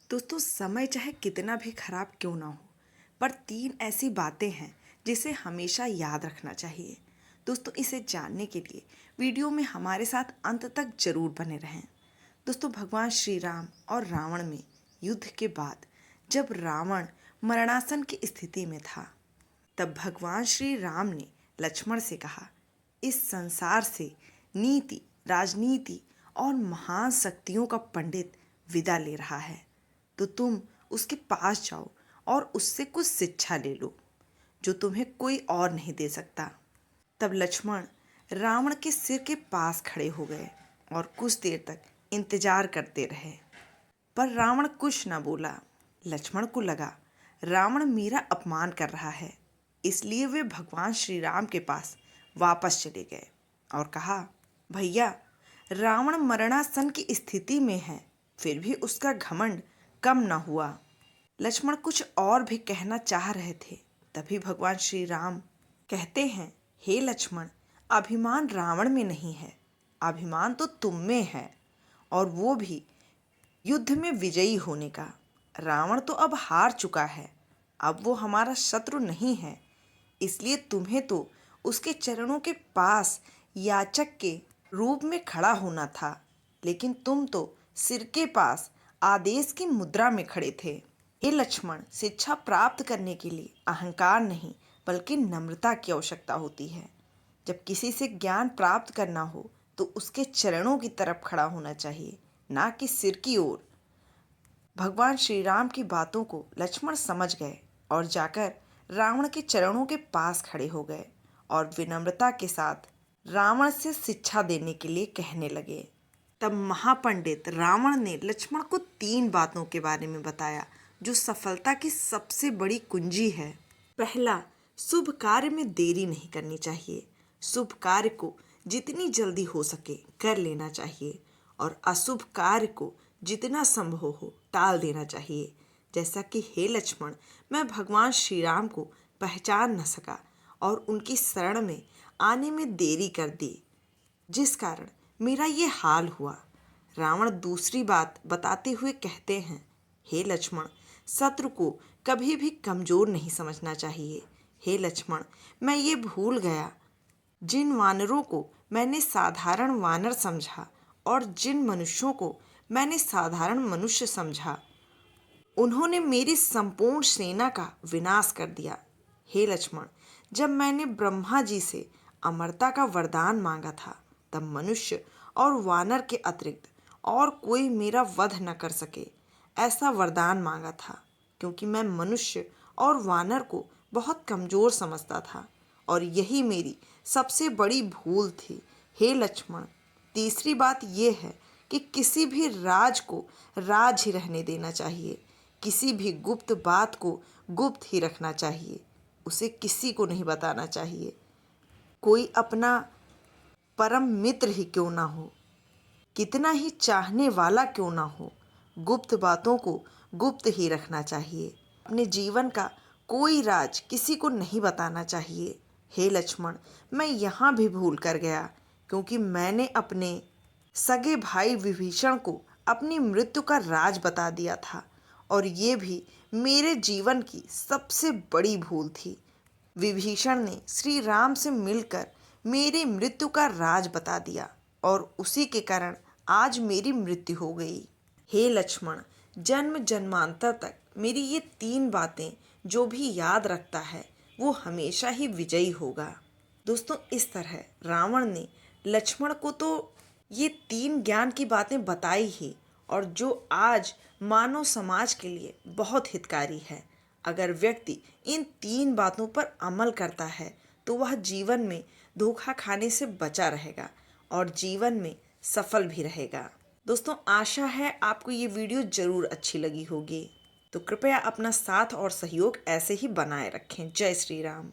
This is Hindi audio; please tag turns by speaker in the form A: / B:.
A: दोस्तों, समय चाहे कितना भी खराब क्यों ना हो, पर 3 ऐसी बातें हैं जिसे हमेशा याद रखना चाहिए। दोस्तों, इसे जानने के लिए वीडियो में हमारे साथ अंत तक जरूर बने रहें। दोस्तों, भगवान श्री राम और रावण में युद्ध के बाद जब रावण मरणासन की स्थिति में था, तब भगवान श्री राम ने लक्ष्मण से कहा, इस संसार से नीति, राजनीति और महान शक्तियों का पंडित विदा ले रहा है, तो तुम उसके पास जाओ और उससे कुछ शिक्षा ले लो जो तुम्हें कोई और नहीं दे सकता। तब लक्ष्मण रावण के सिर के पास खड़े हो गए और कुछ देर तक इंतजार करते रहे, पर रावण कुछ न बोला। लक्ष्मण को लगा रावण मेरा अपमान कर रहा है, इसलिए वे भगवान श्री राम के पास वापस चले गए और कहा, भैया, रावण मरणासन की स्थिति में है, फिर भी उसका घमंड कम न हुआ। लक्ष्मण कुछ और भी कहना चाह रहे थे, तभी भगवान श्री राम कहते हैं, हे लक्ष्मण, अभिमान रावण में नहीं है, अभिमान तो तुम में है, और वो भी युद्ध में विजयी होने का। रावण तो अब हार चुका है, अब वो हमारा शत्रु नहीं है, इसलिए तुम्हें तो उसके चरणों के पास याचक के रूप में खड़ा होना था, लेकिन तुम तो सिर के पास आदेश की मुद्रा में खड़े थे। हे लक्ष्मण, शिक्षा प्राप्त करने के लिए अहंकार नहीं बल्कि नम्रता की आवश्यकता होती है। जब किसी से ज्ञान प्राप्त करना हो तो उसके चरणों की तरफ खड़ा होना चाहिए, ना कि सिर की ओर। भगवान श्री राम की बातों को लक्ष्मण समझ गए और जाकर रावण के चरणों के पास खड़े हो गए और विनम्रता के साथ रावण से शिक्षा देने के लिए कहने लगे। तब महापंडित रावण ने लक्ष्मण को 3 बातों के बारे में बताया जो सफलता की सबसे बड़ी कुंजी है। पहला, शुभ कार्य में देरी नहीं करनी चाहिए। शुभ कार्य को जितनी जल्दी हो सके कर लेना चाहिए और अशुभ कार्य को जितना संभव हो टाल देना चाहिए। जैसा कि हे लक्ष्मण, मैं भगवान श्री राम को पहचान न सका और उनकी शरण में आने में देरी कर दी, जिस कारण मेरा ये हाल हुआ। रावण दूसरी बात बताते हुए कहते हैं, हे लक्ष्मण, शत्रु को कभी भी कमजोर नहीं समझना चाहिए। हे लक्ष्मण, मैं ये भूल गया, जिन वानरों को मैंने साधारण वानर समझा और जिन मनुष्यों को मैंने साधारण मनुष्य समझा, उन्होंने मेरी संपूर्ण सेना का विनाश कर दिया। हे लक्ष्मण, जब मैंने ब्रह्मा जी से अमरता का वरदान मांगा था, तब मनुष्य और वानर के अतिरिक्त और कोई मेरा वध न कर सके, ऐसा वरदान मांगा था, क्योंकि मैं मनुष्य और वानर को बहुत कमजोर समझता था और यही मेरी सबसे बड़ी भूल थी। हे लक्ष्मण, तीसरी बात यह है कि किसी भी राज को राज ही रहने देना चाहिए। किसी भी गुप्त बात को गुप्त ही रखना चाहिए, उसे किसी को नहीं बताना चाहिए। कोई अपना परम मित्र ही क्यों ना हो, कितना ही चाहने वाला क्यों ना हो, गुप्त बातों को गुप्त ही रखना चाहिए। अपने जीवन का कोई राज किसी को नहीं बताना चाहिए। हे लक्ष्मण, मैं यहाँ भी भूल कर गया, क्योंकि मैंने अपने सगे भाई विभीषण को अपनी मृत्यु का राज बता दिया था और ये भी मेरे जीवन की सबसे बड़ी भूल थी। विभीषण ने श्री राम से मिलकर मेरी मृत्यु का राज बता दिया और उसी के कारण आज मेरी मृत्यु हो गई। हे लक्ष्मण, जन्म जन्मांतर तक मेरी ये 3 बातें जो भी याद रखता है वो हमेशा ही विजयी होगा। दोस्तों, इस तरह रावण ने लक्ष्मण को तो ये 3 ज्ञान की बातें बताई ही, और जो आज मानव समाज के लिए बहुत हितकारी है। अगर व्यक्ति इन 3 बातों पर अमल करता है तो वह जीवन में धोखा खाने से बचा रहेगा और जीवन में सफल भी रहेगा। दोस्तों, आशा है आपको ये वीडियो ज़रूर अच्छी लगी होगी, तो कृपया अपना साथ और सहयोग ऐसे ही बनाए रखें। जय श्री राम।